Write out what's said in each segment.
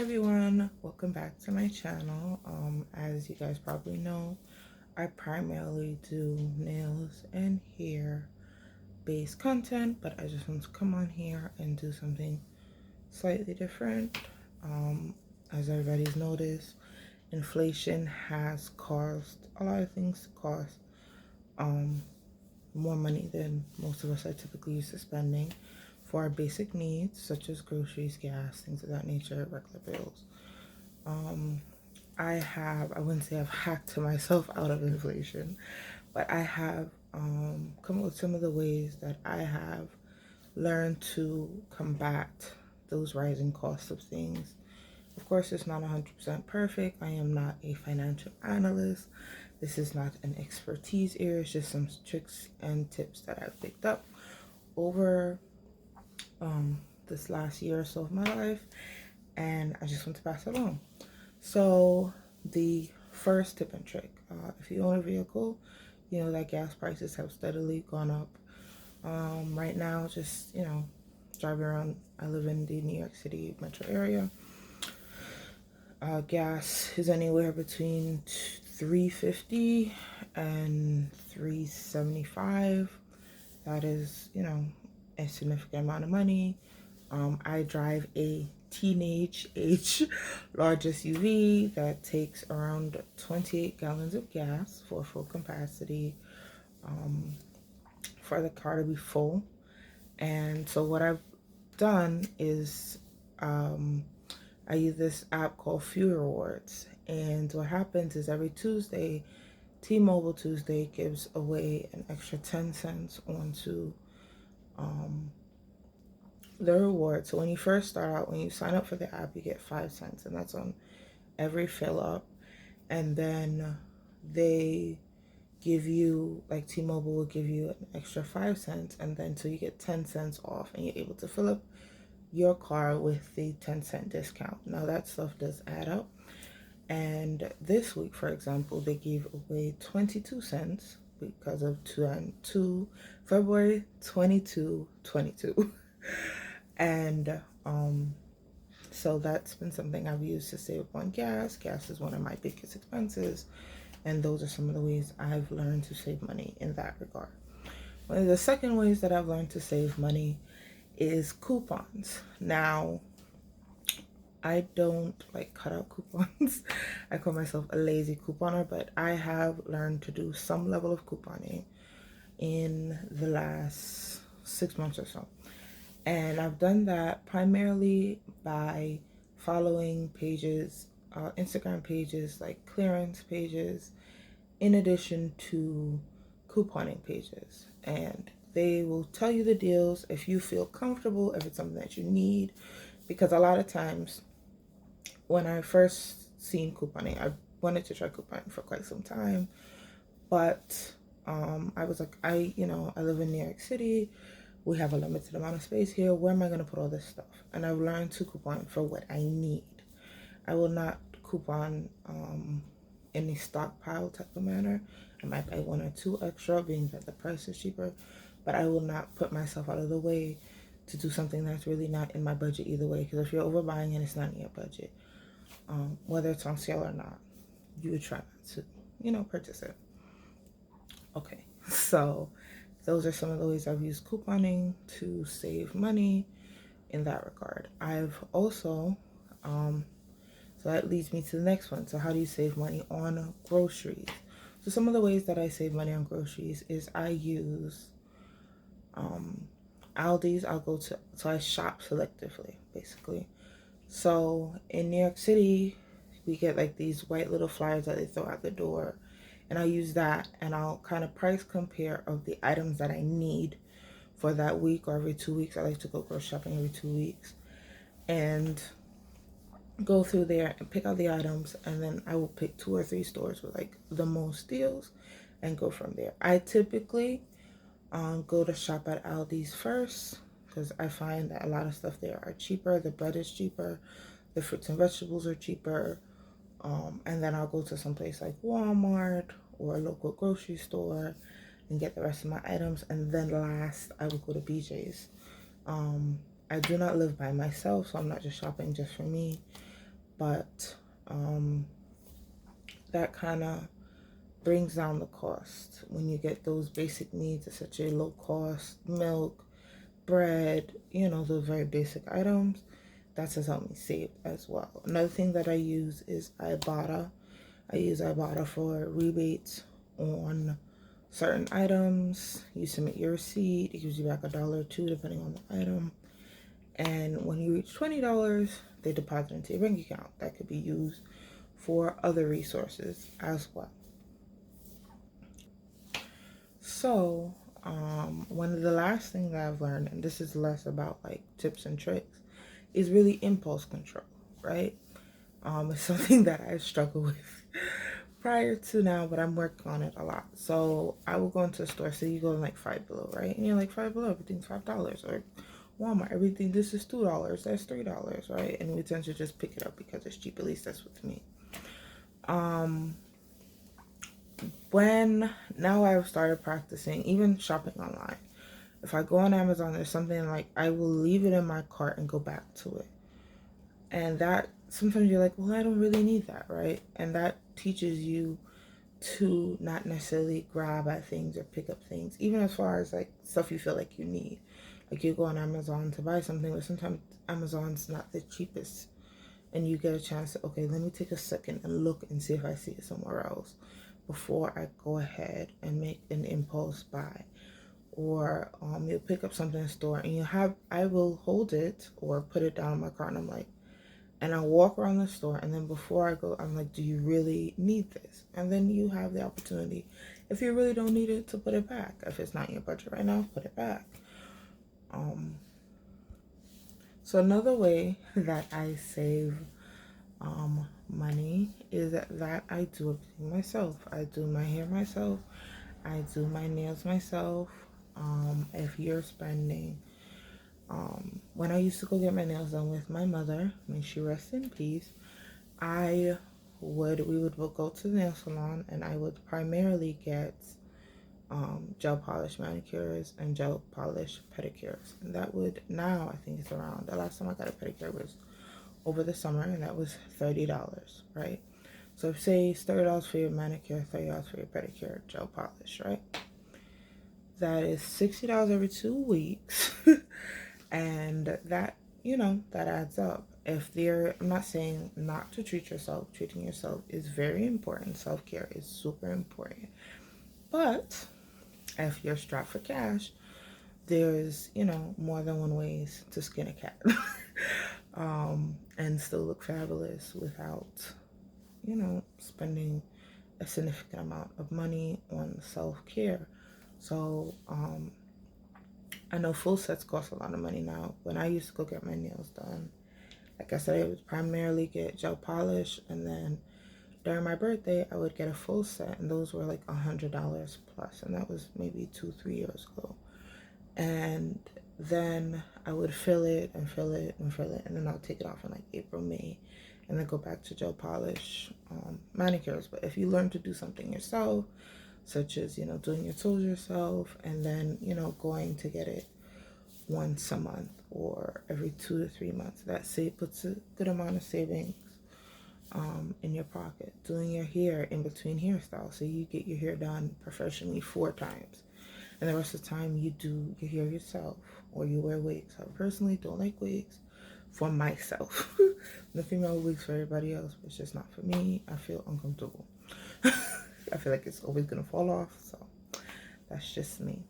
Hi everyone, welcome back to my channel. As you guys probably know, I primarily do nails and hair based content, but I just want to come on here and do something slightly different. As everybody's noticed, inflation has caused a lot of things to cost more money than most of us are typically used to spending for our basic needs, such as groceries, gas, things of that nature, regular bills. I wouldn't say I've hacked myself out of inflation, but I have come up with some of the ways that I have learned to combat those rising costs of things. Of course, it's not 100% perfect. I am not a financial analyst. This is not an expertise area. It's just some tricks and tips that I've picked up over this last year or so of my life, and I just want to pass it along. So the first tip and trick, if you own a vehicle, you know that gas prices have steadily gone up. Right now, just, driving around, I live in the New York City metro area. Gas is anywhere between 350 and 375. That is, a significant amount of money. I drive a teenage age large SUV that takes around 28 gallons of gas for full capacity, for the car to be full. And so what I've done is I use this app called Fuel Rewards. And what happens is every Tuesday, T-Mobile Tuesday gives away an extra 10 cents onto the reward. So when you first start out, when you sign up for the app, you get 5 cents, and that's on every fill up. And then they give you, like T-Mobile will give you an extra 5 cents, and then so you get 10 cents off, and you're able to fill up your car with the 10-cent discount. Now that stuff does add up. And this week, for example, they gave away 22 cents because of February 22, 22. And so that's been something I've used to save on gas. Gas is one of my biggest expenses, and those are some of the ways I've learned to save money in that regard. One of the second ways that I've learned to save money is coupons. Now, I don't like cut out coupons. I call myself a lazy couponer, but I have learned to do some level of couponing in the last 6 months or so. And I've done that primarily by following pages, Instagram pages, like clearance pages, in addition to couponing pages. And they will tell you the deals if you feel comfortable, if it's something that you need. Because a lot of times, when I first seen couponing, I wanted to try couponing for quite some time. But I was like, I live in New York City. We have a limited amount of space here. Where am I going to put all this stuff? And I've learned to coupon for what I need. I will not coupon in a stockpile type of manner. I might buy one or two extra, being that the price is cheaper, but I will not put myself out of the way to do something that's really not in my budget either way. Because if you're overbuying and it's not in your budget, whether it's on sale or not, you would try not to, purchase it. Okay, so those are some of the ways I've used couponing to save money in that regard. I've also, so that leads me to the next one. So how do you save money on groceries? So some of the ways that I save money on groceries is I use Aldi's. So I shop selectively, basically. So in New York City, we get like these white little flyers that they throw out the door, and I'll use that, and I'll kind of price compare of the items that I need for that week, or every 2 weeks. I like to go grocery shopping every 2 weeks, and go through there and pick out the items, and then I will pick 2 or 3 stores with like the most deals and go from there. I typically go to shop at Aldi's first, because I find that a lot of stuff there are cheaper. The bread is cheaper, the fruits and vegetables are cheaper, and then I'll go to some place like Walmart or a local grocery store and get the rest of my items. And then last, I will go to BJ's. I do not live by myself, so I'm not just shopping just for me. but that kind of brings down the cost when you get those basic needs at such a low cost. Milk, bread, those very basic items. That's has helped me save as well. Another thing that I use is Ibotta. I use Ibotta for rebates on certain items. You submit your receipt, it gives you back $1 or $2 depending on the item. And when you reach $20, they deposit into your bank account. That could be used for other resources as well. So, one of the last things that I've learned, and this is less about like tips and tricks, is really impulse control, right? It's something that I struggle with prior to now, but I'm working on it a lot. So I will go into a store, so you go in like Five Below, right? And you're like, Five Below, everything's $5. Or Walmart, everything, this is $2, that's $3, right? And we tend to just pick it up because it's cheap. At least that's with me. When now I've started practicing even shopping online. If I go on Amazon, there's something like I will leave it in my cart and go back to it. And that sometimes you're like, well, I don't really need that, right? And that teaches you to not necessarily grab at things or pick up things, even as far as like stuff you feel like you need. Like you go on Amazon to buy something, but sometimes Amazon's not the cheapest. And you get a chance to, okay, let me take a second and look and see if I see it somewhere else before I go ahead and make an impulse buy. Or you'll pick up something in the store and I will hold it or put it down in my cart, and I'm like, and I walk around the store, and then before I go, I'm like, do you really need this? And then you have the opportunity, if you really don't need it, to put it back. If it's not in your budget right now, put it back. So another way that I save money is that I do everything myself. I do my hair myself. I do my nails myself. If you're spending, when I used to go get my nails done with my mother, may she rest in peace, we would go to the nail salon, and I would primarily get gel polish manicures and gel polish pedicures. And that would, now I think it's around, the last time I got a pedicure was over the summer, and that was $30, right? So if say it's $30 for your manicure, $30 for your pedicure, gel polish, right? That is $60 every 2 weeks. And that, that adds up. I'm not saying not to treat yourself. Treating yourself is very important. Self-care is super important. But if you're strapped for cash, there's, more than one ways to skin a cat. And still look fabulous without, spending a significant amount of money on self-care. So, I know full sets cost a lot of money now. When I used to go get my nails done, like I said, I would primarily get gel polish, and then during my birthday, I would get a full set, and those were like $100 plus, and that was maybe 2-3 years ago. And then I would fill it and fill it and fill it, and then I'll take it off in like April, May, and then go back to gel polish manicures. But if you learn to do something yourself, such as, doing your toes yourself, and then, going to get it once a month or every 2 to 3 months, that puts a good amount of savings in your pocket. Doing your hair in between hairstyles, so you get your hair done professionally 4 times, and the rest of the time you do your hair yourself, or you wear wigs. I personally don't like wigs for myself. Nothing wrong with wigs for everybody else, but it's just not for me. I feel uncomfortable. I feel like it's always gonna fall off, so that's just me.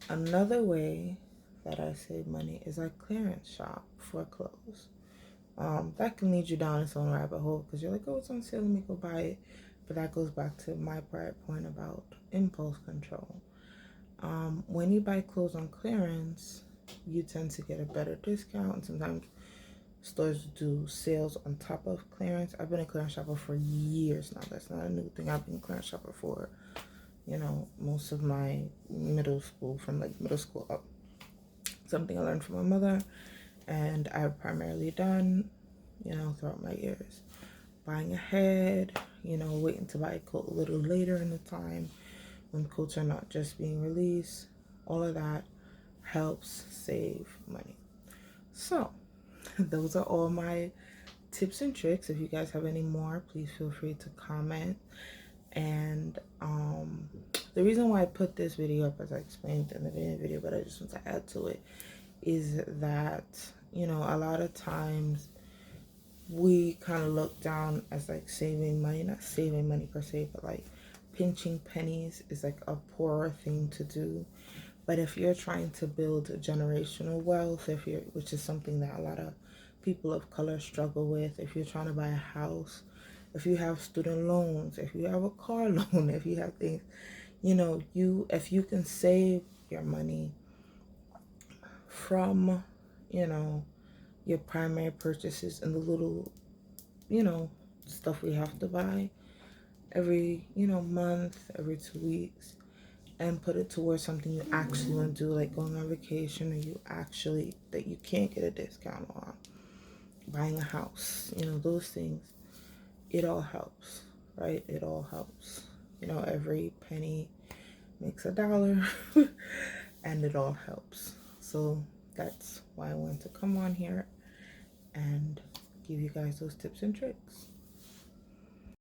Another way that I save money is I clearance shop for clothes. That can lead you down its own rabbit hole, because you're like, oh, it's on sale, let me go buy it. But that goes back to my prior point about impulse control. When you buy clothes on clearance, you tend to get a better discount, and sometimes stores do sales on top of clearance. I've been a clearance shopper for years now. That's not a new thing. I've been a clearance shopper for, most of my middle school, from like middle school up. Something I learned from my mother, and I've primarily done, throughout my years. Buying ahead, waiting to buy a coat a little later in the time when coats are not just being released. All of that helps save money. So those are all my tips and tricks. If you guys have any more, please feel free to comment. And the reason why I put this video up, as I explained in the beginning video, but I just want to add to it, is that, you know, a lot of times we kind of look down as like saving money, not saving money per se, but like pinching pennies is like a poorer thing to do. But if you're trying to build generational wealth, if you're, which is something that a lot of people of color struggle with, if you're trying to buy a house, if you have student loans, if you have a car loan, if you have things, you know, if you can save your money from, you know, your primary purchases and the little, you know, stuff we have to buy every, you know, month, every 2 weeks, and put it towards something you actually want to do, like going on vacation, or you actually, that you can't get a discount on, buying a house, you know, those things, it all helps, right? It all helps. You know, every penny makes a dollar and it all helps. So that's why I wanted to come on here and give you guys those tips and tricks.